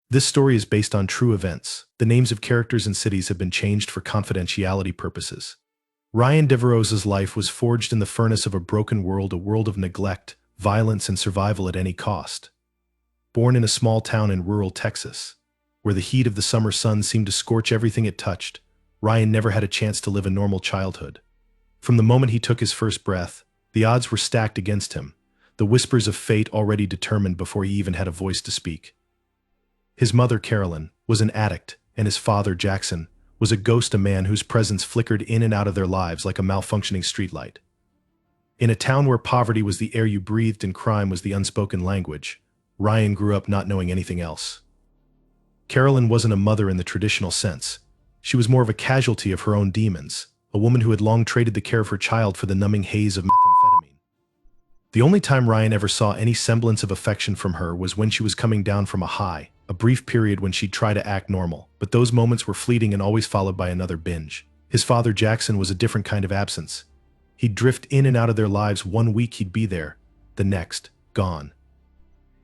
This story is based on true events. The names of characters and cities have been changed for confidentiality purposes. Ryan Devereaux' life was forged in the furnace of a broken world, a world of neglect, violence, and survival at any cost. Born in a small town in rural Texas, where the heat of the summer sun seemed to scorch everything it touched, Ryan never had a chance to live a normal childhood. From the moment he took his first breath, the odds were stacked against him, the whispers of fate already determined before he even had a voice to speak. His mother, Carolyn, was an addict, and his father, Jackson, was a ghost, a man whose presence flickered in and out of their lives like a malfunctioning streetlight. In a town where poverty was the air you breathed and crime was the unspoken language, Ryan grew up not knowing anything else. Carolyn wasn't a mother in the traditional sense. She was more of a casualty of her own demons, a woman who had long traded the care of her child for the numbing haze of methamphetamine. The only time Ryan ever saw any semblance of affection from her was when she was coming down from a high, a brief period when she'd try to act normal, but those moments were fleeting and always followed by another binge. His father, Jackson, was a different kind of absence. He'd drift in and out of their lives. 1 week he'd be there, the next, gone.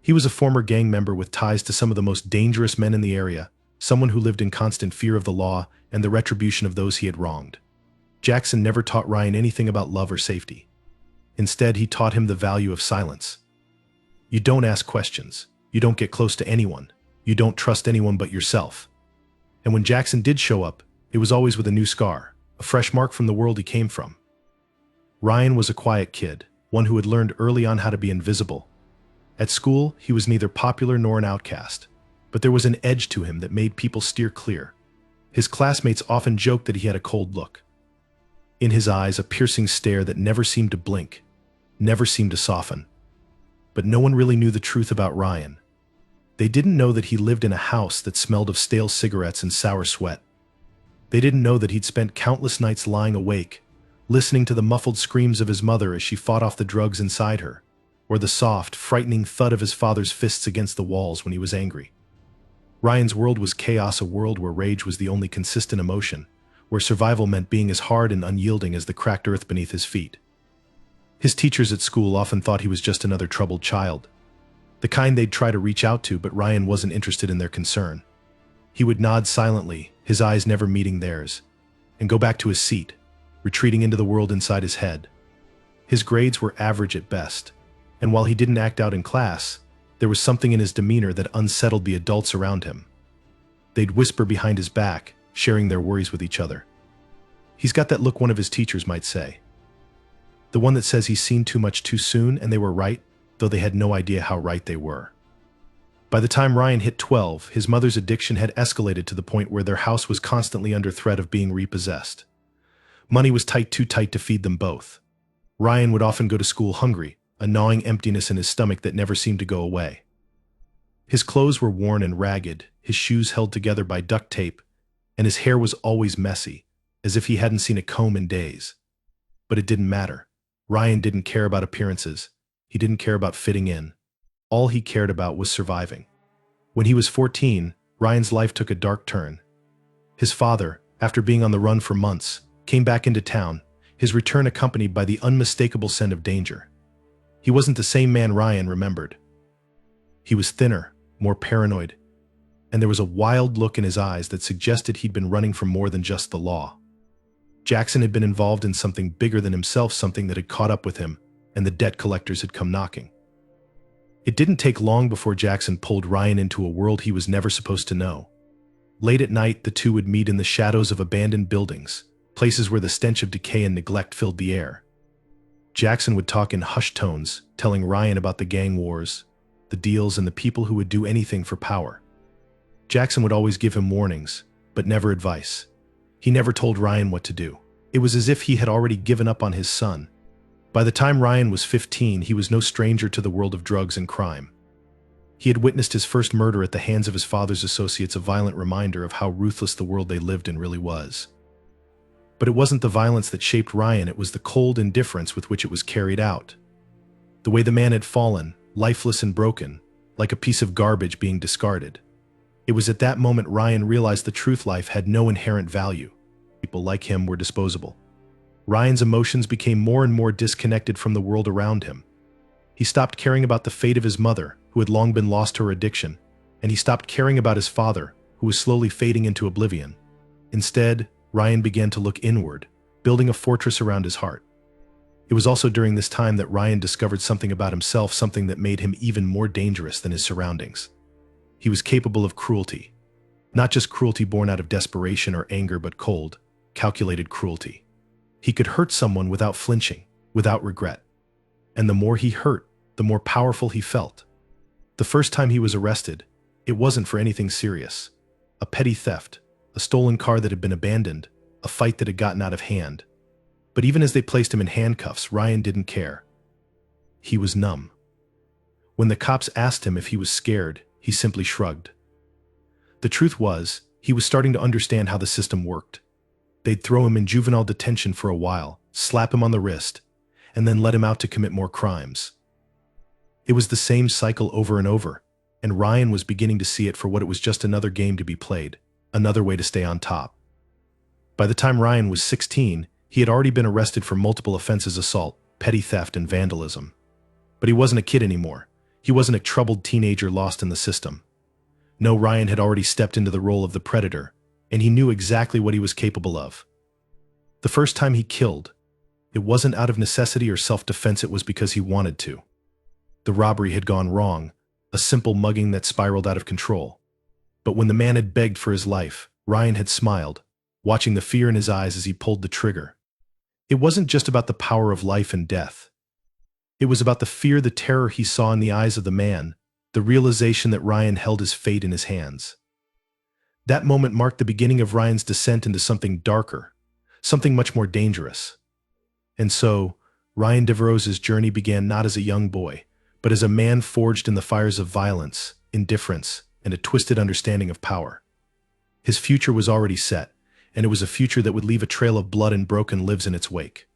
He was a former gang member with ties to some of the most dangerous men in the area, someone who lived in constant fear of the law and the retribution of those he had wronged. Jackson never taught Ryan anything about love or safety. Instead, he taught him the value of silence. You don't ask questions. You don't get close to anyone. You don't trust anyone but yourself. And when Jackson did show up, it was always with a new scar, a fresh mark from the world he came from. Ryan was a quiet kid, one who had learned early on how to be invisible. At school, he was neither popular nor an outcast, but there was an edge to him that made people steer clear. His classmates often joked that he had a cold look. In his eyes, a piercing stare that never seemed to blink, never seemed to soften. But no one really knew the truth about Ryan. They didn't know that he lived in a house that smelled of stale cigarettes and sour sweat. They didn't know that he'd spent countless nights lying awake, listening to the muffled screams of his mother as she fought off the drugs inside her, or the soft, frightening thud of his father's fists against the walls when he was angry. Ryan's world was chaos, a world where rage was the only consistent emotion, where survival meant being as hard and unyielding as the cracked earth beneath his feet. His teachers at school often thought he was just another troubled child, the kind they'd try to reach out to, but Ryan wasn't interested in their concern. He would nod silently, his eyes never meeting theirs, and go back to his seat, retreating into the world inside his head. His grades were average at best, and while he didn't act out in class, there was something in his demeanor that unsettled the adults around him. They'd whisper behind his back, sharing their worries with each other. He's got that look, one of his teachers might say. The one that says he's seen too much too soon, and they were right, though they had no idea how right they were. By the time Ryan hit 12, his mother's addiction had escalated to the point where their house was constantly under threat of being repossessed. Money was tight, too tight to feed them both. Ryan would often go to school hungry, a gnawing emptiness in his stomach that never seemed to go away. His clothes were worn and ragged, his shoes held together by duct tape, and his hair was always messy, as if he hadn't seen a comb in days. But it didn't matter. Ryan didn't care about appearances. He didn't care about fitting in. All he cared about was surviving. When he was 14, Ryan's life took a dark turn. His father, after being on the run for months, came back into town, his return accompanied by the unmistakable scent of danger. He wasn't the same man Ryan remembered. He was thinner, more paranoid, and there was a wild look in his eyes that suggested he'd been running from more than just the law. Jackson had been involved in something bigger than himself, something that had caught up with him, and the debt collectors had come knocking. It didn't take long before Jackson pulled Ryan into a world he was never supposed to know. Late at night, the two would meet in the shadows of abandoned buildings, places where the stench of decay and neglect filled the air. Jackson would talk in hushed tones, telling Ryan about the gang wars, the deals, and the people who would do anything for power. Jackson would always give him warnings, but never advice. He never told Ryan what to do. It was as if he had already given up on his son. By the time Ryan was 15, he was no stranger to the world of drugs and crime. He had witnessed his first murder at the hands of his father's associates, a violent reminder of how ruthless the world they lived in really was. But it wasn't the violence that shaped Ryan, it was the cold indifference with which it was carried out. The way the man had fallen, lifeless and broken, like a piece of garbage being discarded. It was at that moment Ryan realized the truth: life had no inherent value. People like him were disposable. Ryan's emotions became more and more disconnected from the world around him. He stopped caring about the fate of his mother, who had long been lost to her addiction, and he stopped caring about his father, who was slowly fading into oblivion. Instead, Ryan began to look inward, building a fortress around his heart. It was also during this time that Ryan discovered something about himself, something that made him even more dangerous than his surroundings. He was capable of cruelty. Not just cruelty born out of desperation or anger, but cold, calculated cruelty. He could hurt someone without flinching, without regret. And the more he hurt, the more powerful he felt. The first time he was arrested, it wasn't for anything serious. A petty theft, a stolen car that had been abandoned, a fight that had gotten out of hand. But even as they placed him in handcuffs, Ryan didn't care. He was numb. When the cops asked him if he was scared, he simply shrugged. The truth was, he was starting to understand how the system worked. They'd throw him in juvenile detention for a while, slap him on the wrist, and then let him out to commit more crimes. It was the same cycle over and over, and Ryan was beginning to see it for what it was: just another game to be played, another way to stay on top. By the time Ryan was 16, he had already been arrested for multiple offenses: assault, petty theft, and vandalism. But he wasn't a kid anymore. He wasn't a troubled teenager lost in the system. No, Ryan had already stepped into the role of the predator, and he knew exactly what he was capable of. The first time he killed, it wasn't out of necessity or self-defense, it was because he wanted to. The robbery had gone wrong, a simple mugging that spiraled out of control. But when the man had begged for his life, Ryan had smiled, watching the fear in his eyes as he pulled the trigger. It wasn't just about the power of life and death. It was about the fear, the terror he saw in the eyes of the man, the realization that Ryan held his fate in his hands. That moment marked the beginning of Ryan's descent into something darker, something much more dangerous. And so, Ryan Devereaux' journey began not as a young boy, but as a man forged in the fires of violence, indifference, and a twisted understanding of power. His future was already set, and it was a future that would leave a trail of blood and broken lives in its wake.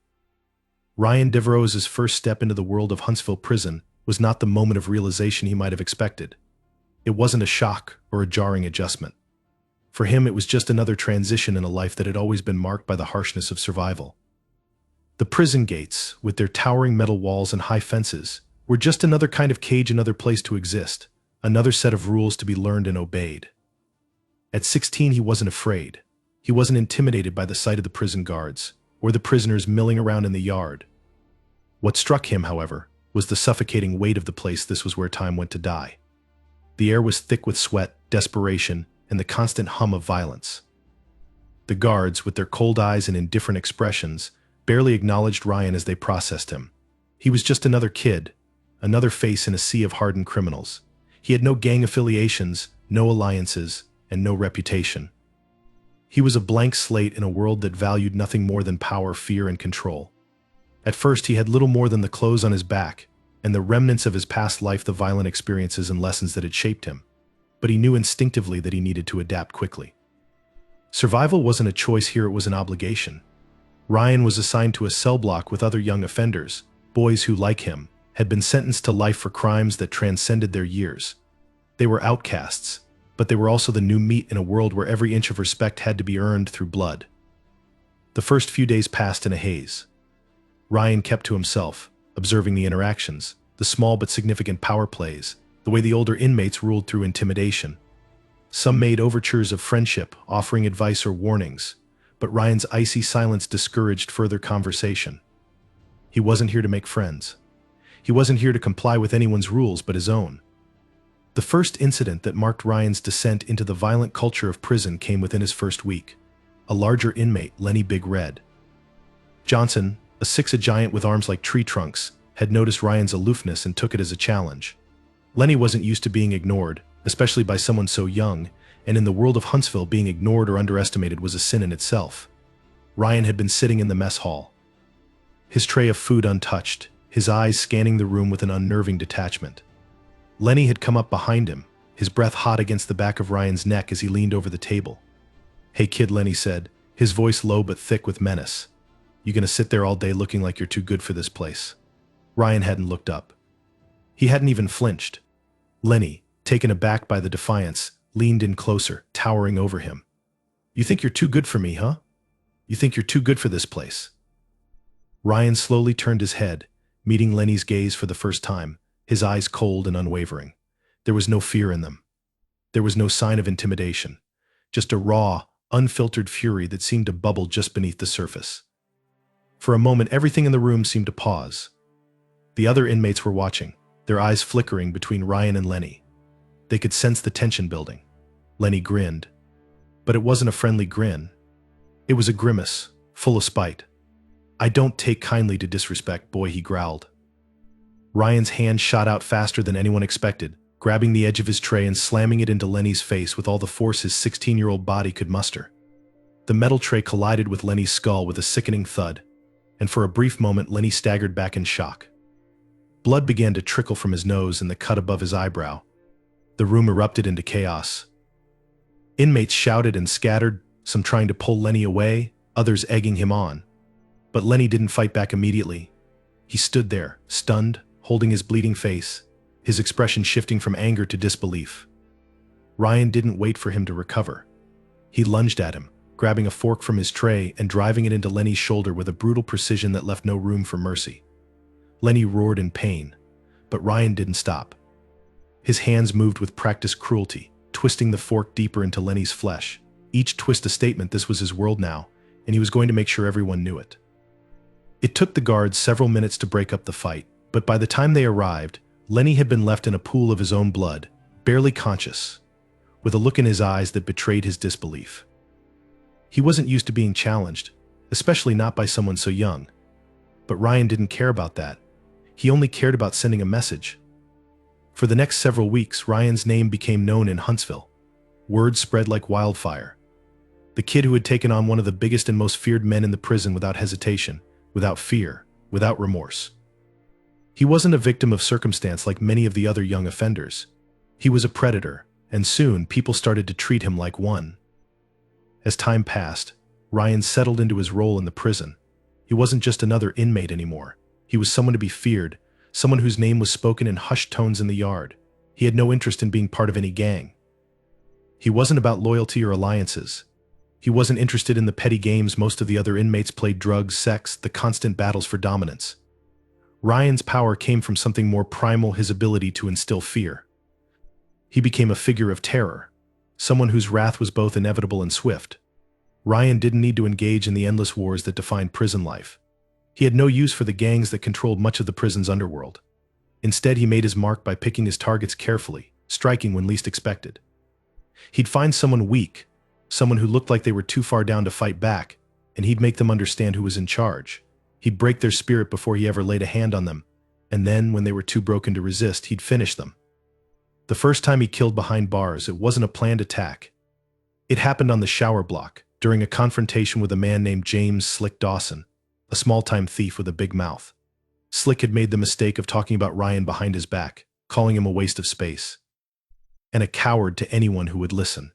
Ryan Devereaux' first step into the world of Huntsville prison was not the moment of realization he might have expected. It wasn't a shock or a jarring adjustment. For him, it was just another transition in a life that had always been marked by the harshness of survival. The prison gates, with their towering metal walls and high fences, were just another kind of cage, another place to exist, another set of rules to be learned and obeyed. At 16, he wasn't afraid. He wasn't intimidated by the sight of the prison guards, or the prisoners milling around in the yard. What struck him, however, was the suffocating weight of the place. This was where time went to die. The air was thick with sweat, desperation, and the constant hum of violence. The guards, with their cold eyes and indifferent expressions, barely acknowledged Ryan as they processed him. He was just another kid, another face in a sea of hardened criminals. He had no gang affiliations, no alliances, and no reputation. He was a blank slate in a world that valued nothing more than power, fear, and control. At first, he had little more than the clothes on his back, and the remnants of his past life, the violent experiences and lessons that had shaped him. But he knew instinctively that he needed to adapt quickly. Survival wasn't a choice here, it was an obligation. Ryan was assigned to a cell block with other young offenders, boys who, like him, had been sentenced to life for crimes that transcended their years. They were outcasts, but they were also the new meat in a world where every inch of respect had to be earned through blood. The first few days passed in a haze. Ryan kept to himself, observing the interactions, the small but significant power plays, the way the older inmates ruled through intimidation. Some made overtures of friendship, offering advice or warnings, but Ryan's icy silence discouraged further conversation. He wasn't here to make friends. He wasn't here to comply with anyone's rules but his own. The first incident that marked Ryan's descent into the violent culture of prison came within his first week. A larger inmate, Lenny Big Red Johnson, a 6'8" giant with arms like tree trunks, had noticed Ryan's aloofness and took it as a challenge. Lenny wasn't used to being ignored, especially by someone so young, and in the world of Huntsville, being ignored or underestimated was a sin in itself. Ryan had been sitting in the mess hall, his tray of food untouched, his eyes scanning the room with an unnerving detachment. Lenny had come up behind him, his breath hot against the back of Ryan's neck as he leaned over the table. "Hey kid," Lenny said, his voice low but thick with menace. "You gonna sit there all day looking like you're too good for this place?" Ryan hadn't looked up. He hadn't even flinched. Lenny, taken aback by the defiance, leaned in closer, towering over him. "You think you're too good for me, huh? You think you're too good for this place?" Ryan slowly turned his head, meeting Lenny's gaze for the first time, his eyes cold and unwavering. There was no fear in them. There was no sign of intimidation, just a raw, unfiltered fury that seemed to bubble just beneath the surface. For a moment, everything in the room seemed to pause. The other inmates were watching, their eyes flickering between Ryan and Lenny. They could sense the tension building. Lenny grinned. But it wasn't a friendly grin. It was a grimace, full of spite. "I don't take kindly to disrespect, boy," he growled. Ryan's hand shot out faster than anyone expected, grabbing the edge of his tray and slamming it into Lenny's face with all the force his 16-year-old body could muster. The metal tray collided with Lenny's skull with a sickening thud, and for a brief moment Lenny staggered back in shock. Blood began to trickle from his nose and the cut above his eyebrow. The room erupted into chaos. Inmates shouted and scattered, some trying to pull Lenny away, others egging him on. But Lenny didn't fight back immediately. He stood there, stunned, holding his bleeding face, his expression shifting from anger to disbelief. Ryan didn't wait for him to recover. He lunged at him, grabbing a fork from his tray and driving it into Lenny's shoulder with a brutal precision that left no room for mercy. Lenny roared in pain, but Ryan didn't stop. His hands moved with practiced cruelty, twisting the fork deeper into Lenny's flesh. Each twist a statement this was his world now, and he was going to make sure everyone knew it. It took the guards several minutes to break up the fight, but by the time they arrived, Lenny had been left in a pool of his own blood, barely conscious, with a look in his eyes that betrayed his disbelief. He wasn't used to being challenged, especially not by someone so young. But Ryan didn't care about that. He only cared about sending a message. For the next several weeks, Ryan's name became known in Huntsville. Word spread like wildfire. The kid who had taken on one of the biggest and most feared men in the prison without hesitation, without fear, without remorse. He wasn't a victim of circumstance like many of the other young offenders. He was a predator, and soon people started to treat him like one. As time passed, Ryan settled into his role in the prison. He wasn't just another inmate anymore. He was someone to be feared, someone whose name was spoken in hushed tones in the yard. He had no interest in being part of any gang. He wasn't about loyalty or alliances. He wasn't interested in the petty games most of the other inmates played: drugs, sex, the constant battles for dominance. Ryan's power came from something more primal: his ability to instill fear. He became a figure of terror, someone whose wrath was both inevitable and swift. Ryan didn't need to engage in the endless wars that defined prison life. He had no use for the gangs that controlled much of the prison's underworld. Instead, he made his mark by picking his targets carefully, striking when least expected. He'd find someone weak, someone who looked like they were too far down to fight back, and he'd make them understand who was in charge. He'd break their spirit before he ever laid a hand on them, and then, when they were too broken to resist, he'd finish them. The first time he killed behind bars, it wasn't a planned attack. It happened on the shower block, during a confrontation with a man named James "Slick" Dawson, a small-time thief with a big mouth. Slick had made the mistake of talking about Ryan behind his back, calling him a waste of space, and a coward to anyone who would listen.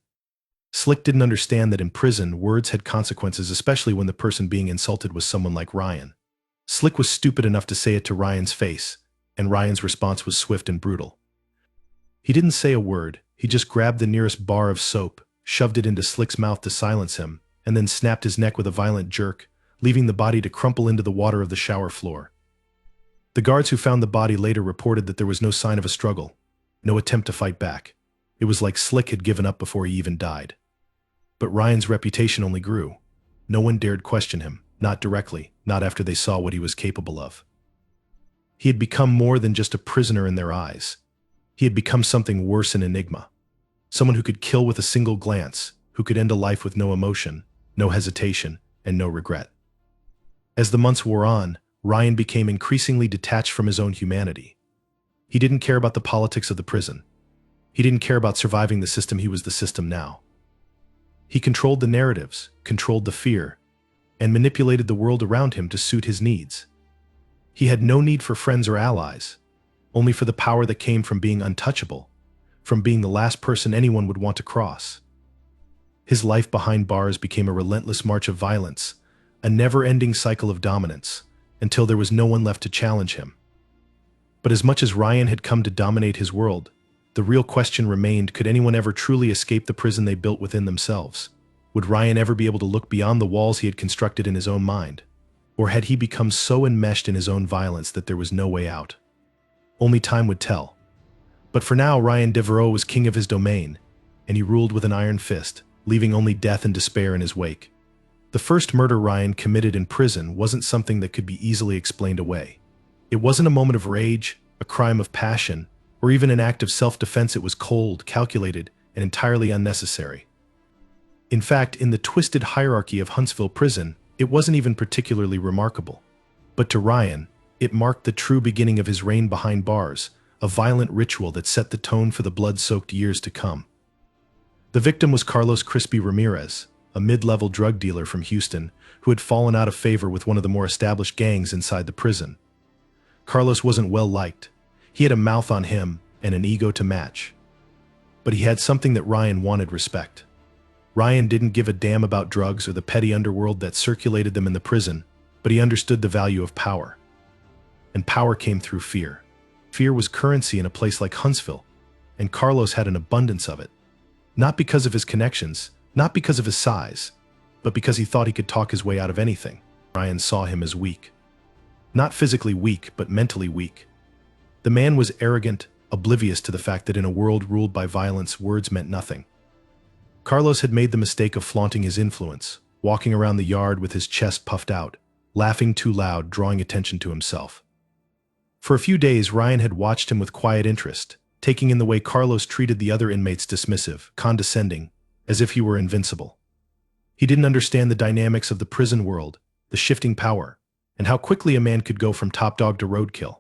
Slick didn't understand that in prison, words had consequences, especially when the person being insulted was someone like Ryan. Slick was stupid enough to say it to Ryan's face, and Ryan's response was swift and brutal. He didn't say a word. He just grabbed the nearest bar of soap, shoved it into Slick's mouth to silence him, and then snapped his neck with a violent jerk, leaving the body to crumple into the water of the shower floor. The guards who found the body later reported that there was no sign of a struggle, no attempt to fight back. It was like Slick had given up before he even died. But Ryan's reputation only grew. No one dared question him, not directly, not after they saw what he was capable of. He had become more than just a prisoner in their eyes. He had become something worse: an enigma. Someone who could kill with a single glance, who could end a life with no emotion, no hesitation, and no regret. As the months wore on, Ryan became increasingly detached from his own humanity. He didn't care about the politics of the prison. He didn't care about surviving the system. He was the system now. He controlled the narratives, controlled the fear, and manipulated the world around him to suit his needs. He had no need for friends or allies, only for the power that came from being untouchable, from being the last person anyone would want to cross. His life behind bars became a relentless march of violence, a never-ending cycle of dominance, until there was no one left to challenge him. But as much as Ryan had come to dominate his world, the real question remained: could anyone ever truly escape the prison they built within themselves? Would Ryan ever be able to look beyond the walls he had constructed in his own mind? Or had he become so enmeshed in his own violence that there was no way out? Only time would tell. But for now, Ryan Devereaux was king of his domain. and he ruled with an iron fist, leaving only death and despair in his wake. The first murder Ryan committed in prison wasn't something that could be easily explained away. It wasn't a moment of rage, a crime of passion, or even an act of self-defense. It was cold, calculated, and entirely unnecessary. In fact, in the twisted hierarchy of Huntsville prison, it wasn't even particularly remarkable. But to Ryan, it marked the true beginning of his reign behind bars, a violent ritual that set the tone for the blood-soaked years to come. The victim was Carlos Crispy Ramirez, a mid-level drug dealer from Houston who had fallen out of favor with one of the more established gangs inside the prison. Carlos wasn't well liked. He had a mouth on him and an ego to match. But he had something that Ryan wanted: respect. Ryan didn't give a damn about drugs or the petty underworld that circulated them in the prison, but he understood the value of power. And power came through fear. Fear was currency in a place like Huntsville, and Carlos had an abundance of it. Not because of his connections, not because of his size, but because he thought he could talk his way out of anything. Ryan saw him as weak. Not physically weak, but mentally weak. The man was arrogant, oblivious to the fact that in a world ruled by violence, words meant nothing. Carlos had made the mistake of flaunting his influence, walking around the yard with his chest puffed out, laughing too loud, drawing attention to himself. For a few days, Ryan had watched him with quiet interest, taking in the way Carlos treated the other inmates: dismissive, condescending, as if he were invincible. He didn't understand the dynamics of the prison world, the shifting power, and how quickly a man could go from top dog to roadkill.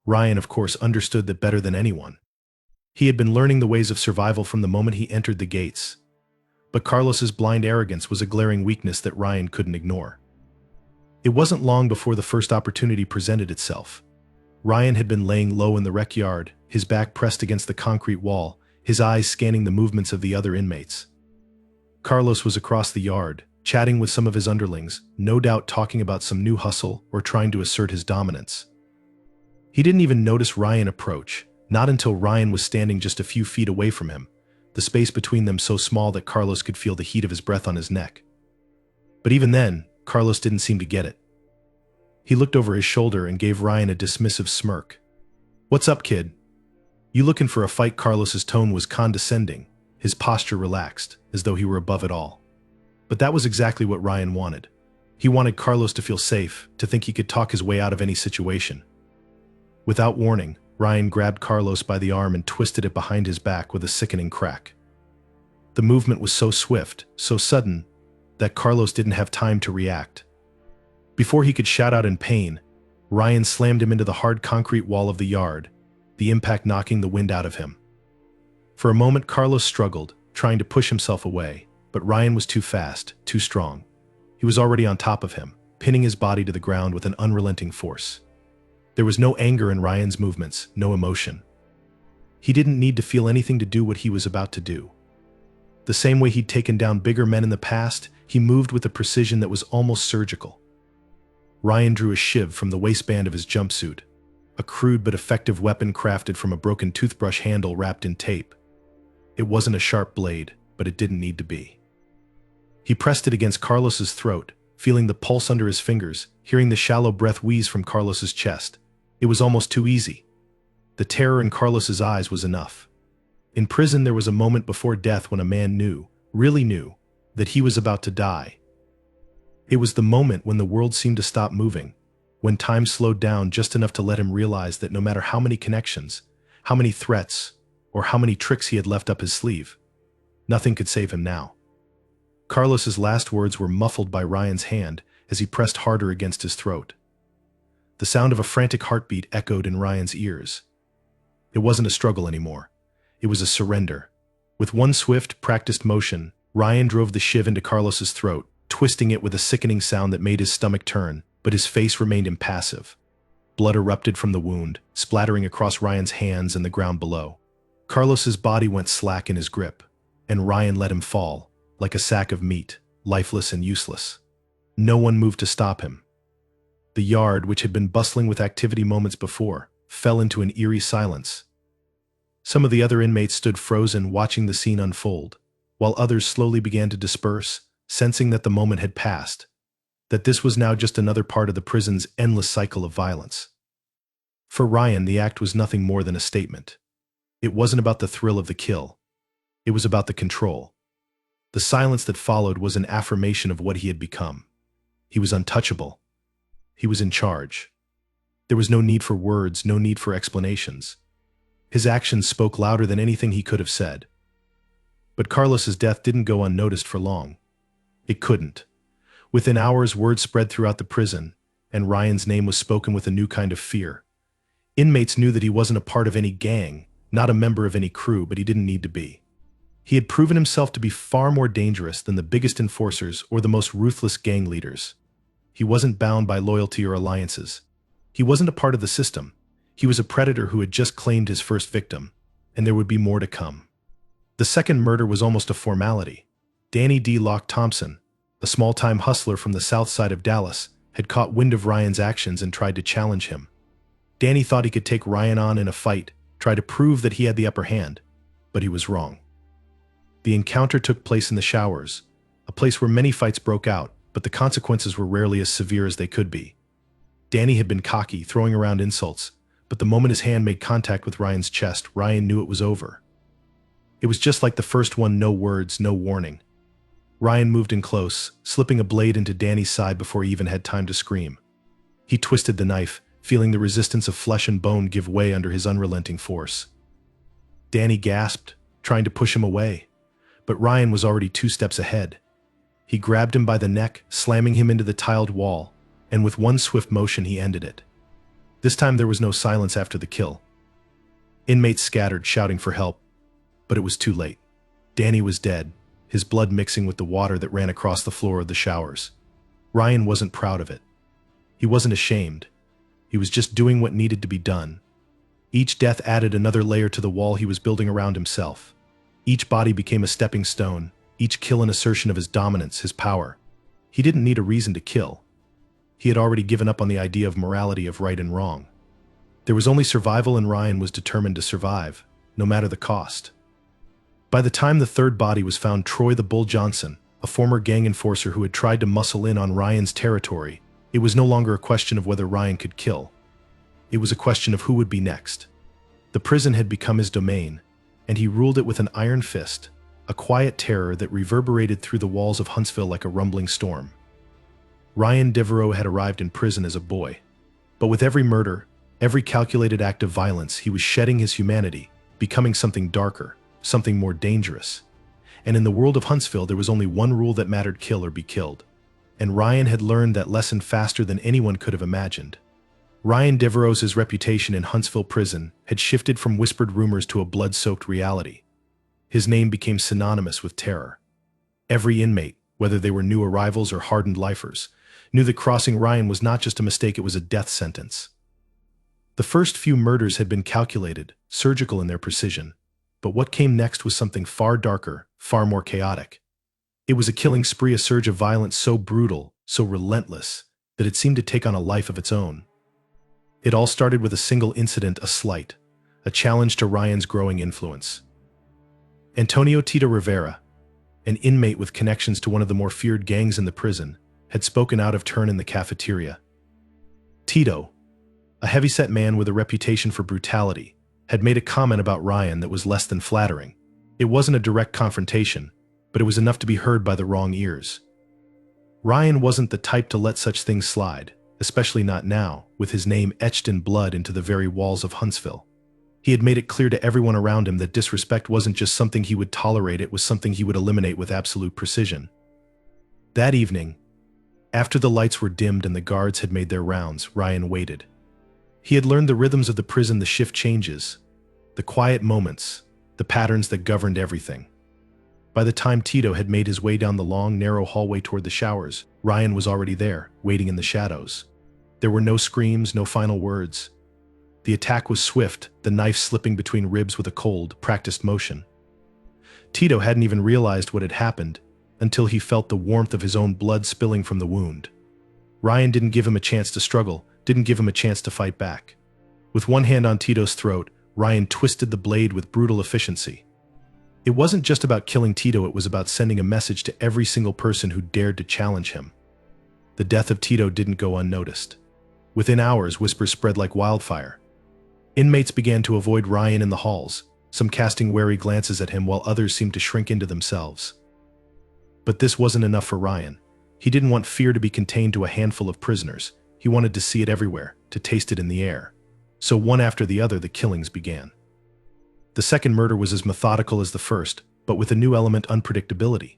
Ryan, of course, understood that better than anyone. He had been learning the ways of survival from the moment he entered the gates. But Carlos's blind arrogance was a glaring weakness that Ryan couldn't ignore. It wasn't long before the first opportunity presented itself. Ryan had been laying low in the rec yard, his back pressed against the concrete wall, his eyes scanning the movements of the other inmates. Carlos was across the yard, chatting with some of his underlings, no doubt talking about some new hustle or trying to assert his dominance. He didn't even notice Ryan approach, not until Ryan was standing just a few feet away from him, the space between them so small that Carlos could feel the heat of his breath on his neck. But even then, Carlos didn't seem to get it. He looked over his shoulder and gave Ryan a dismissive smirk. "What's up, kid? You looking for a fight?" Carlos's tone was condescending, his posture relaxed, as though he were above it all. But that was exactly what Ryan wanted. He wanted Carlos to feel safe, to think he could talk his way out of any situation. Without warning, Ryan grabbed Carlos by the arm and twisted it behind his back with a sickening crack. The movement was so swift, so sudden, that Carlos didn't have time to react. Before he could shout out in pain, Ryan slammed him into the hard concrete wall of the yard, the impact knocking the wind out of him. For a moment, Carlos struggled, trying to push himself away, but Ryan was too fast, too strong. He was already on top of him, pinning his body to the ground with an unrelenting force. There was no anger in Ryan's movements, no emotion. He didn't need to feel anything to do what he was about to do. The same way he'd taken down bigger men in the past, he moved with a precision that was almost surgical. Ryan drew a shiv from the waistband of his jumpsuit, a crude but effective weapon crafted from a broken toothbrush handle wrapped in tape. It wasn't a sharp blade, but it didn't need to be. He pressed it against Carlos's throat, feeling the pulse under his fingers, hearing the shallow breath wheeze from Carlos's chest. It was almost too easy. The terror in Carlos's eyes was enough. In prison, there was a moment before death when a man knew, really knew, that he was about to die. It was the moment when the world seemed to stop moving, when time slowed down just enough to let him realize that no matter how many connections, how many threats, or how many tricks he had left up his sleeve, nothing could save him now. Carlos's last words were muffled by Ryan's hand as he pressed harder against his throat. The sound of a frantic heartbeat echoed in Ryan's ears. It wasn't a struggle anymore. It was a surrender. With one swift, practiced motion, Ryan drove the shiv into Carlos's throat, twisting it with a sickening sound that made his stomach turn, but his face remained impassive. Blood erupted from the wound, splattering across Ryan's hands and the ground below. Carlos's body went slack in his grip, and Ryan let him fall, like a sack of meat, lifeless and useless. No one moved to stop him. The yard, which had been bustling with activity moments before, fell into an eerie silence. Some of the other inmates stood frozen, watching the scene unfold, while others slowly began to disperse, sensing that the moment had passed, that this was now just another part of the prison's endless cycle of violence. For Ryan, the act was nothing more than a statement. It wasn't about the thrill of the kill. It was about the control. The silence that followed was an affirmation of what he had become. He was untouchable. He was in charge. There was no need for words, no need for explanations. His actions spoke louder than anything he could have said. But Carlos's death didn't go unnoticed for long. It couldn't. Within hours, word spread throughout the prison, and Ryan's name was spoken with a new kind of fear. Inmates knew that he wasn't a part of any gang, not a member of any crew, but he didn't need to be. He had proven himself to be far more dangerous than the biggest enforcers or the most ruthless gang leaders. He wasn't bound by loyalty or alliances. He wasn't a part of the system. He was a predator who had just claimed his first victim, and there would be more to come. The second murder was almost a formality. Danny D. Locke Thompson, a small-time hustler from the south side of Dallas, had caught wind of Ryan's actions and tried to challenge him. Danny thought he could take Ryan on in a fight, try to prove that he had the upper hand, but he was wrong. The encounter took place in the showers, a place where many fights broke out, but the consequences were rarely as severe as they could be. Danny had been cocky, throwing around insults, but the moment his hand made contact with Ryan's chest, Ryan knew it was over. It was just like the first one, no words, no warning. Ryan moved in close, slipping a blade into Danny's side before he even had time to scream. He twisted the knife, feeling the resistance of flesh and bone give way under his unrelenting force. Danny gasped, trying to push him away, but Ryan was already 2 steps ahead. He grabbed him by the neck, slamming him into the tiled wall, and with one swift motion he ended it. This time there was no silence after the kill. Inmates scattered, shouting for help, but it was too late. Danny was dead, his blood mixing with the water that ran across the floor of the showers. Ryan wasn't proud of it. He wasn't ashamed. He was just doing what needed to be done. Each death added another layer to the wall he was building around himself. Each body became a stepping stone, each kill an assertion of his dominance, his power. He didn't need a reason to kill. He had already given up on the idea of morality, of right and wrong. There was only survival, and Ryan was determined to survive, no matter the cost. By the time the third body was found, Troy the Bull Johnson, a former gang enforcer who had tried to muscle in on Ryan's territory, it was no longer a question of whether Ryan could kill. It was a question of who would be next. The prison had become his domain, and he ruled it with an iron fist, a quiet terror that reverberated through the walls of Huntsville like a rumbling storm. Ryan Devereaux had arrived in prison as a boy, but with every murder, every calculated act of violence, he was shedding his humanity, becoming something darker, something more dangerous. And in the world of Huntsville, there was only one rule that mattered: kill or be killed. And Ryan had learned that lesson faster than anyone could have imagined. Ryan Devereaux' reputation in Huntsville prison had shifted from whispered rumors to a blood-soaked reality. His name became synonymous with terror. Every inmate, whether they were new arrivals or hardened lifers, knew that crossing Ryan was not just a mistake, it was a death sentence. The first few murders had been calculated, surgical in their precision, but what came next was something far darker, far more chaotic. It was a killing spree, a surge of violence so brutal, so relentless, that it seemed to take on a life of its own. It all started with a single incident, a slight, a challenge to Ryan's growing influence. Antonio Tito Rivera, an inmate with connections to one of the more feared gangs in the prison, had spoken out of turn in the cafeteria. Tito, a heavyset man with a reputation for brutality, had made a comment about Ryan that was less than flattering. It wasn't a direct confrontation, but it was enough to be heard by the wrong ears. Ryan wasn't the type to let such things slide, especially not now, with his name etched in blood into the very walls of Huntsville. He had made it clear to everyone around him that disrespect wasn't just something he would tolerate, it was something he would eliminate with absolute precision. That evening, after the lights were dimmed and the guards had made their rounds, Ryan waited. He had learned the rhythms of the prison, the shift changes, the quiet moments, the patterns that governed everything. By the time Tito had made his way down the long, narrow hallway toward the showers, Ryan was already there, waiting in the shadows. There were no screams, no final words. The attack was swift, the knife slipping between ribs with a cold, practiced motion. Tito hadn't even realized what had happened until he felt the warmth of his own blood spilling from the wound. Ryan didn't give him a chance to struggle, didn't give him a chance to fight back. With one hand on Tito's throat, Ryan twisted the blade with brutal efficiency. It wasn't just about killing Tito, it was about sending a message to every single person who dared to challenge him. The death of Tito didn't go unnoticed. Within hours, whispers spread like wildfire. Inmates began to avoid Ryan in the halls, some casting wary glances at him while others seemed to shrink into themselves. But this wasn't enough for Ryan. He didn't want fear to be contained to a handful of prisoners. He wanted to see it everywhere, to taste it in the air. So one after the other, the killings began. The second murder was as methodical as the first, but with a new element: unpredictability.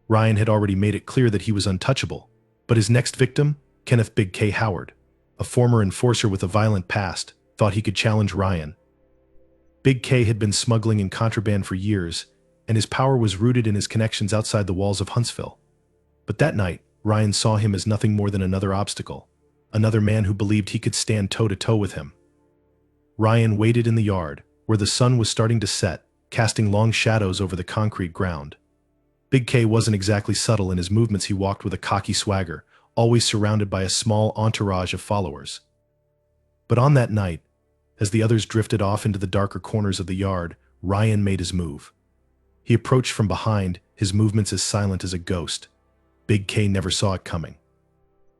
Ryan had already made it clear that he was untouchable, but his next victim, Kenneth Big K. Howard, a former enforcer with a violent past, thought he could challenge Ryan. Big K had been smuggling in contraband for years, and his power was rooted in his connections outside the walls of Huntsville. But that night, Ryan saw him as nothing more than another obstacle, another man who believed he could stand toe-to-toe with him. Ryan waited in the yard, where the sun was starting to set, casting long shadows over the concrete ground. Big K wasn't exactly subtle in his movements. He walked with a cocky swagger, always surrounded by a small entourage of followers. But on that night, as the others drifted off into the darker corners of the yard, Ryan made his move. He approached from behind, his movements as silent as a ghost. Big K never saw it coming.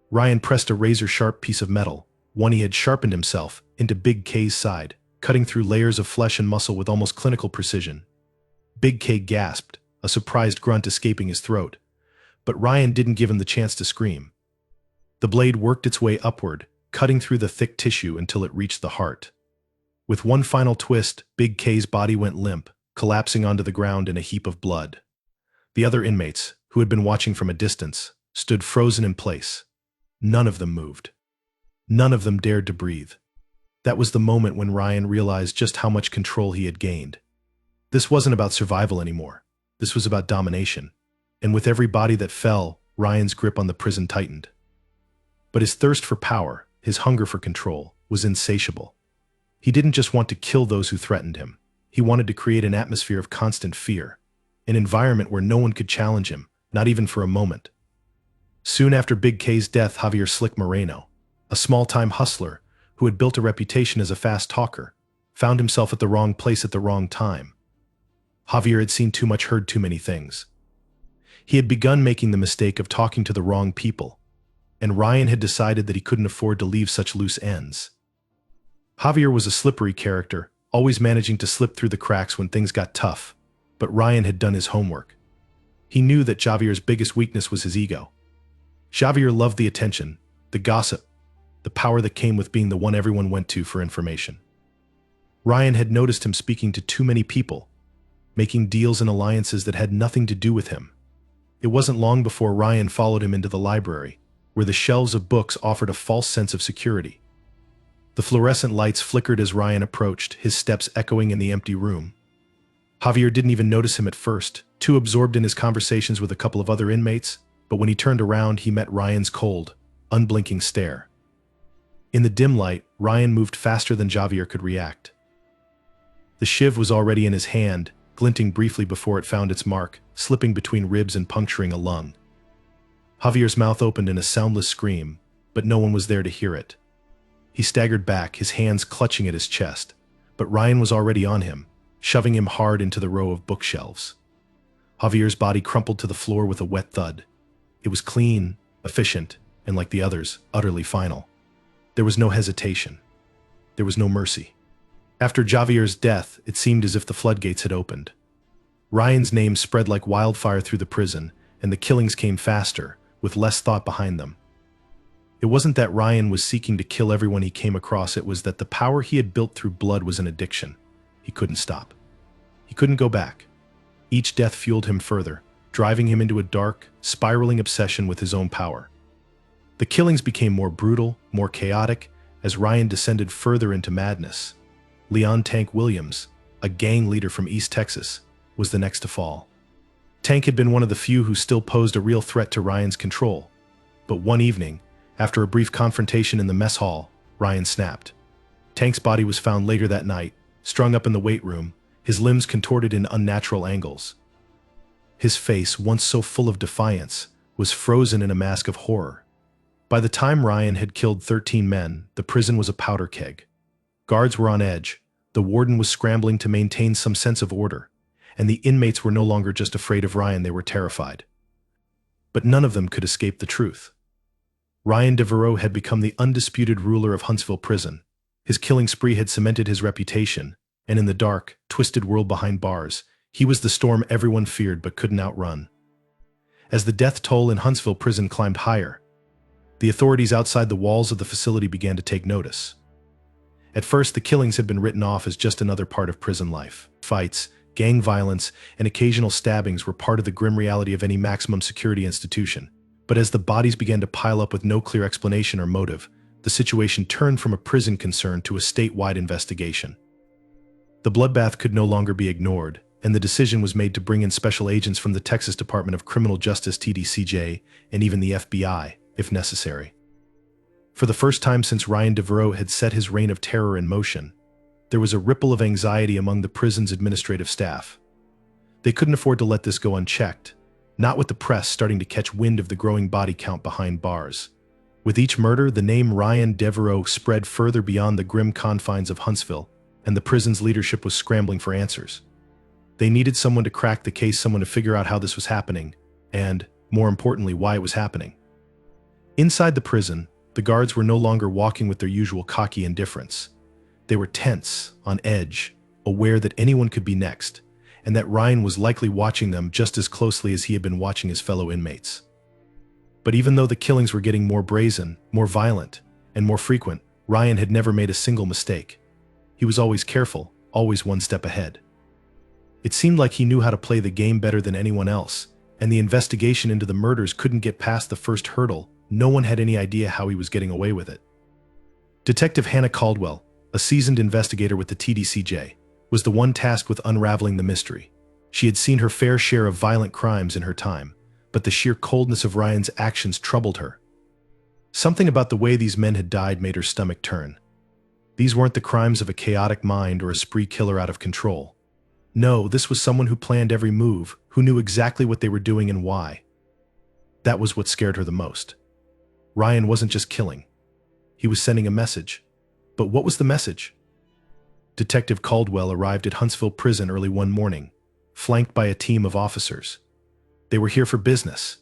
Ryan pressed a razor-sharp piece of metal, one he had sharpened himself, into Big K's side, cutting through layers of flesh and muscle with almost clinical precision. Big K gasped, a surprised grunt escaping his throat. But Ryan didn't give him the chance to scream. The blade worked its way upward, cutting through the thick tissue until it reached the heart. With one final twist, Big K's body went limp, collapsing onto the ground in a heap of blood. The other inmates, who had been watching from a distance, stood frozen in place. None of them moved. None of them dared to breathe. That was the moment when Ryan realized just how much control he had gained. This wasn't about survival anymore. This was about domination. And with every body that fell, Ryan's grip on the prison tightened. But his thirst for power, his hunger for control, was insatiable. He didn't just want to kill those who threatened him. He wanted to create an atmosphere of constant fear, an environment where no one could challenge him, not even for a moment. Soon after Big K's death, Javier Slick Moreno, a small-time hustler who had built a reputation as a fast talker, found himself at the wrong place at the wrong time. Javier had seen too much, heard too many things. He had begun making the mistake of talking to the wrong people, and Ryan had decided that he couldn't afford to leave such loose ends. Javier was a slippery character, always managing to slip through the cracks when things got tough, but Ryan had done his homework. He knew that Javier's biggest weakness was his ego. Javier loved the attention, the gossip, the power that came with being the one everyone went to for information. Ryan had noticed him speaking to too many people, making deals and alliances that had nothing to do with him. It wasn't long before Ryan followed him into the library, where the shelves of books offered a false sense of security. The fluorescent lights flickered as Ryan approached, his steps echoing in the empty room. Javier didn't even notice him at first, too absorbed in his conversations with a couple of other inmates, but when he turned around, he met Ryan's cold, unblinking stare. In the dim light, Ryan moved faster than Javier could react. The shiv was already in his hand, glinting briefly before it found its mark, slipping between ribs and puncturing a lung. Javier's mouth opened in a soundless scream, but no one was there to hear it. He staggered back, his hands clutching at his chest, but Ryan was already on him, shoving him hard into the row of bookshelves. Javier's body crumpled to the floor with a wet thud. It was clean, efficient, and like the others, utterly final. There was no hesitation. There was no mercy. After Javier's death, it seemed as if the floodgates had opened. Ryan's name spread like wildfire through the prison, and the killings came faster, with less thought behind them. It wasn't that Ryan was seeking to kill everyone he came across, it was that the power he had built through blood was an addiction. He couldn't stop. He couldn't go back. Each death fueled him further, driving him into a dark, spiraling obsession with his own power. The killings became more brutal, more chaotic, as Ryan descended further into madness. Leon "Tank" Williams, a gang leader from East Texas, was the next to fall. Tank had been one of the few who still posed a real threat to Ryan's control. But one evening, after a brief confrontation in the mess hall, Ryan snapped. Tank's body was found later that night, strung up in the weight room, his limbs contorted in unnatural angles. His face, once so full of defiance, was frozen in a mask of horror. By the time Ryan had killed 13 men, the prison was a powder keg. Guards were on edge, the warden was scrambling to maintain some sense of order, and the inmates were no longer just afraid of Ryan, they were terrified. But none of them could escape the truth. Ryan Devereaux had become the undisputed ruler of Huntsville prison. His killing spree had cemented his reputation, And in the dark, twisted world behind bars, he was the storm everyone feared but couldn't outrun. As the death toll in Huntsville prison climbed higher, the authorities outside the walls of the facility began to take notice. At first, the killings had been written off as just another part of prison life. Fights, gang violence, and occasional stabbings were part of the grim reality of any maximum security institution. But as the bodies began to pile up with no clear explanation or motive, the situation turned from a prison concern to a statewide investigation. The bloodbath could no longer be ignored, and the decision was made to bring in special agents from the Texas Department of Criminal Justice (TDCJ) and even the FBI, if necessary. For the first time since Ryan Devereaux had set his reign of terror in motion, there was a ripple of anxiety among the prison's administrative staff. They couldn't afford to let this go unchecked, not with the press starting to catch wind of the growing body count behind bars. With each murder, the name Ryan Devereaux spread further beyond the grim confines of Huntsville, and the prison's leadership was scrambling for answers. They needed someone to crack the case, someone to figure out how this was happening, and, more importantly, why it was happening. Inside the prison, the guards were no longer walking with their usual cocky indifference. They were tense, on edge, aware that anyone could be next, and that Ryan was likely watching them just as closely as he had been watching his fellow inmates. But even though the killings were getting more brazen, more violent, and more frequent, Ryan had never made a single mistake. He was always careful, always one step ahead. It seemed like he knew how to play the game better than anyone else, and the investigation into the murders couldn't get past the first hurdle. No one had any idea how he was getting away with it. Detective Hannah Caldwell, a seasoned investigator with the TDCJ, was the one tasked with unraveling the mystery. She had seen her fair share of violent crimes in her time, but the sheer coldness of Ryan's actions troubled her. Something about the way these men had died made her stomach turn. These weren't the crimes of a chaotic mind or a spree killer out of control. No, this was someone who planned every move, who knew exactly what they were doing and why. That was what scared her the most. Ryan wasn't just killing. He was sending a message. But what was the message? Detective Caldwell arrived at Huntsville prison early one morning, flanked by a team of officers. They were here for business,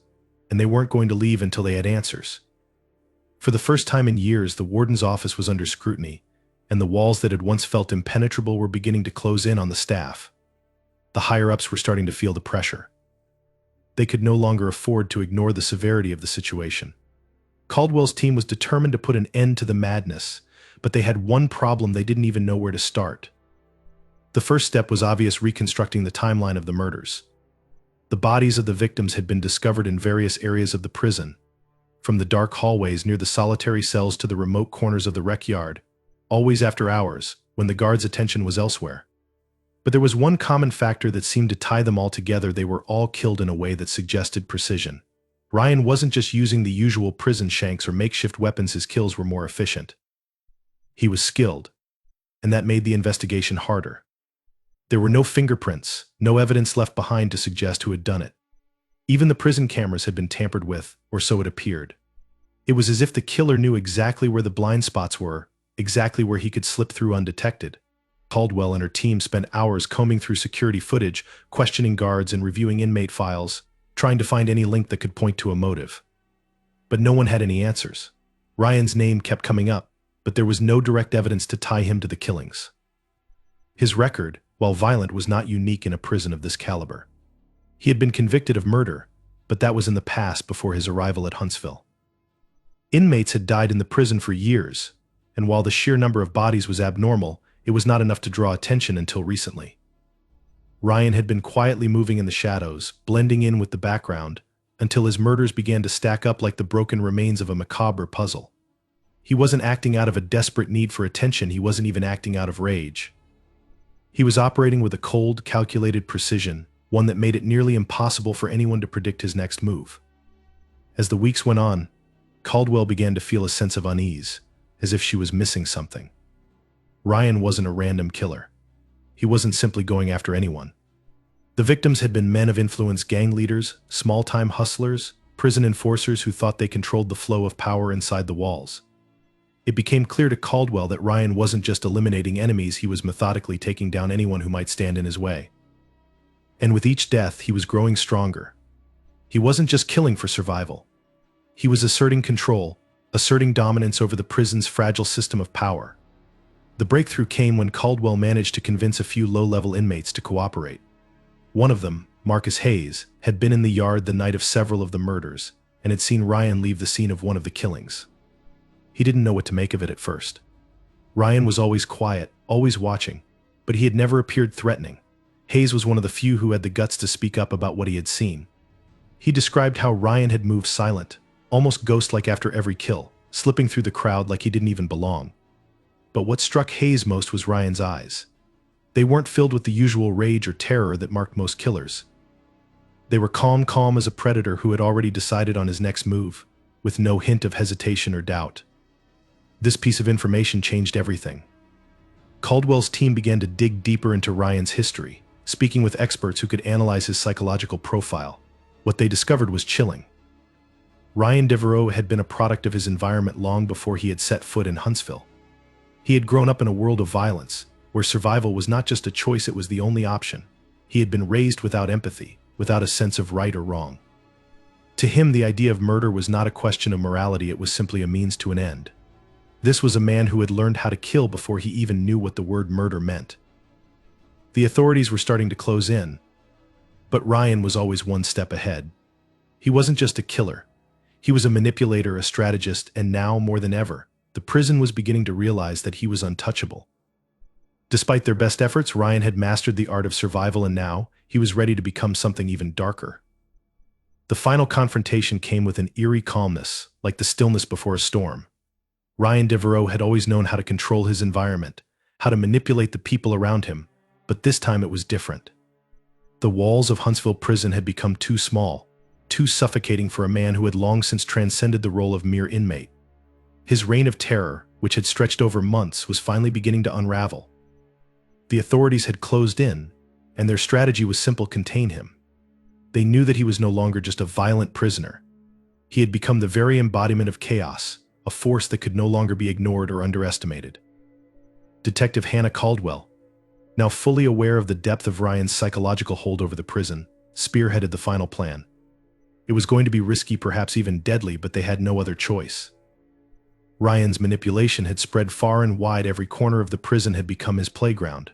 and they weren't going to leave until they had answers. For the first time in years, the warden's office was under scrutiny, and the walls that had once felt impenetrable were beginning to close in on the staff. The higher-ups were starting to feel the pressure. They could no longer afford to ignore the severity of the situation. Caldwell's team was determined to put an end to the madness, but they had one problem: they didn't even know where to start. The first step was obvious: reconstructing the timeline of the murders. The bodies of the victims had been discovered in various areas of the prison, from the dark hallways near the solitary cells to the remote corners of the rec yard, always after hours, when the guards' attention was elsewhere. But there was one common factor that seemed to tie them all together: they were all killed in a way that suggested precision. Ryan wasn't just using the usual prison shanks or makeshift weapons; his kills were more efficient. He was skilled, and that made the investigation harder. There were no fingerprints, no evidence left behind to suggest who had done it. Even the prison cameras had been tampered with, or so it appeared. It was as if the killer knew exactly where the blind spots were, exactly where he could slip through undetected. Caldwell and her team spent hours combing through security footage, questioning guards and reviewing inmate files, trying to find any link that could point to a motive. But no one had any answers. Ryan's name kept coming up, but there was no direct evidence to tie him to the killings. His record, while violent, was not unique in a prison of this caliber. He had been convicted of murder, but that was in the past before his arrival at Huntsville. Inmates had died in the prison for years, and while the sheer number of bodies was abnormal, it was not enough to draw attention until recently. Ryan had been quietly moving in the shadows, blending in with the background, until his murders began to stack up like the broken remains of a macabre puzzle. He wasn't acting out of a desperate need for attention; he wasn't even acting out of rage. He was operating with a cold, calculated precision, one that made it nearly impossible for anyone to predict his next move. As the weeks went on, Caldwell began to feel a sense of unease, as if she was missing something. Ryan wasn't a random killer. He wasn't simply going after anyone. The victims had been men of influence: gang leaders, small-time hustlers, prison enforcers who thought they controlled the flow of power inside the walls. It became clear to Caldwell that Ryan wasn't just eliminating enemies; he was methodically taking down anyone who might stand in his way. And with each death, he was growing stronger. He wasn't just killing for survival. He was asserting control, asserting dominance over the prison's fragile system of power. The breakthrough came when Caldwell managed to convince a few low-level inmates to cooperate. One of them, Marcus Hayes, had been in the yard the night of several of the murders and had seen Ryan leave the scene of one of the killings. He didn't know what to make of it at first. Ryan was always quiet, always watching, but he had never appeared threatening. Hayes was one of the few who had the guts to speak up about what he had seen. He described how Ryan had moved silent, almost ghost-like after every kill, slipping through the crowd like he didn't even belong. But what struck Hayes most was Ryan's eyes. They weren't filled with the usual rage or terror that marked most killers. They were calm as a predator who had already decided on his next move, with no hint of hesitation or doubt. This piece of information changed everything. Caldwell's team began to dig deeper into Ryan's history, speaking with experts who could analyze his psychological profile. What they discovered was chilling. Ryan Devereaux had been a product of his environment long before he had set foot in Huntsville. He had grown up in a world of violence, where survival was not just a choice, it was the only option. He had been raised without empathy, without a sense of right or wrong. To him, the idea of murder was not a question of morality, it was simply a means to an end. This was a man who had learned how to kill before he even knew what the word murder meant. The authorities were starting to close in, but Ryan was always one step ahead. He wasn't just a killer. He was a manipulator, a strategist, and now, more than ever, the prison was beginning to realize that he was untouchable. Despite their best efforts, Ryan had mastered the art of survival, and now he was ready to become something even darker. The final confrontation came with an eerie calmness, like the stillness before a storm. Ryan Devereaux had always known how to control his environment, how to manipulate the people around him, but this time it was different. The walls of Huntsville prison had become too small, too suffocating for a man who had long since transcended the role of mere inmate. His reign of terror, which had stretched over months, was finally beginning to unravel. The authorities had closed in, and their strategy was simple: contain him. They knew that he was no longer just a violent prisoner. He had become the very embodiment of chaos, a force that could no longer be ignored or underestimated. Detective Hannah Caldwell, now fully aware of the depth of Ryan's psychological hold over the prison, spearheaded the final plan. It was going to be risky, perhaps even deadly, but they had no other choice. Ryan's manipulation had spread far and wide. Every corner of the prison had become his playground.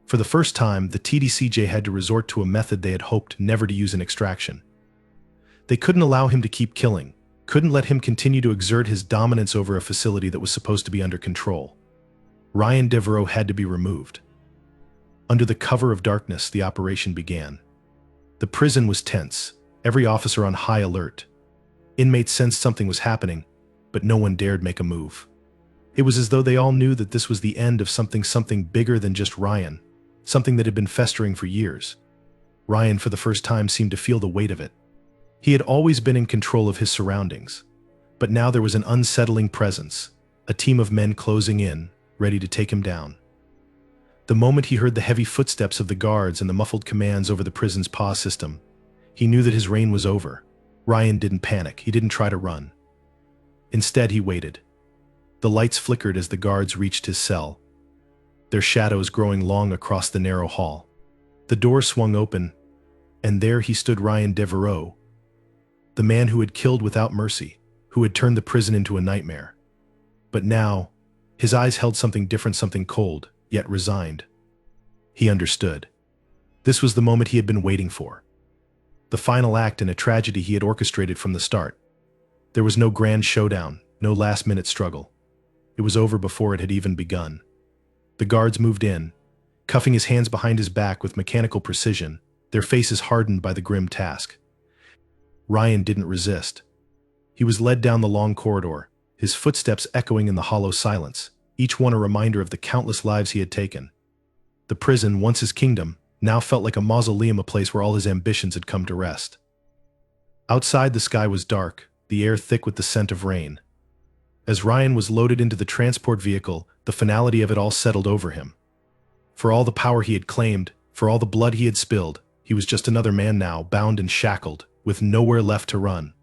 For the first time, the TDCJ had to resort to a method they had hoped never to use in extraction. They couldn't allow him to keep killing, couldn't let him continue to exert his dominance over a facility that was supposed to be under control. Ryan Devereaux had to be removed. Under the cover of darkness, the operation began. The prison was tense, every officer on high alert. Inmates sensed something was happening, but no one dared make a move. It was as though they all knew that this was the end of something bigger than just Ryan, something that had been festering for years. Ryan, for the first time, seemed to feel the weight of it. He had always been in control of his surroundings, but now there was an unsettling presence, a team of men closing in, ready to take him down. The moment he heard the heavy footsteps of the guards and the muffled commands over the prison's PAW system, he knew that his reign was over. Ryan didn't panic, he didn't try to run. Instead, he waited. The lights flickered as the guards reached his cell, their shadows growing long across the narrow hall. The door swung open, and there he stood, Ryan Devereaux, the man who had killed without mercy, who had turned the prison into a nightmare. But now, his eyes held something different, something cold, yet resigned. He understood. This was the moment he had been waiting for. The final act in a tragedy he had orchestrated from the start. There was no grand showdown, no last-minute struggle. It was over before it had even begun. The guards moved in, cuffing his hands behind his back with mechanical precision, their faces hardened by the grim task. Ryan didn't resist. He was led down the long corridor, his footsteps echoing in the hollow silence, each one a reminder of the countless lives he had taken. The prison, once his kingdom, now felt like a mausoleum, a place where all his ambitions had come to rest. Outside, the sky was dark, the air thick with the scent of rain. As Ryan was loaded into the transport vehicle, the finality of it all settled over him. For all the power he had claimed, for all the blood he had spilled, he was just another man now, bound and shackled, with nowhere left to run.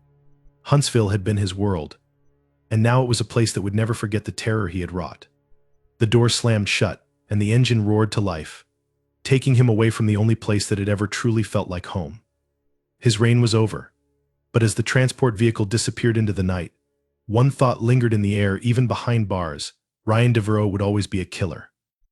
Huntsville had been his world, and now it was a place that would never forget the terror he had wrought. The door slammed shut, and the engine roared to life, taking him away from the only place that had ever truly felt like home. His reign was over, but as the transport vehicle disappeared into the night, one thought lingered in the air, even behind bars. Ryan Devereaux would always be a killer.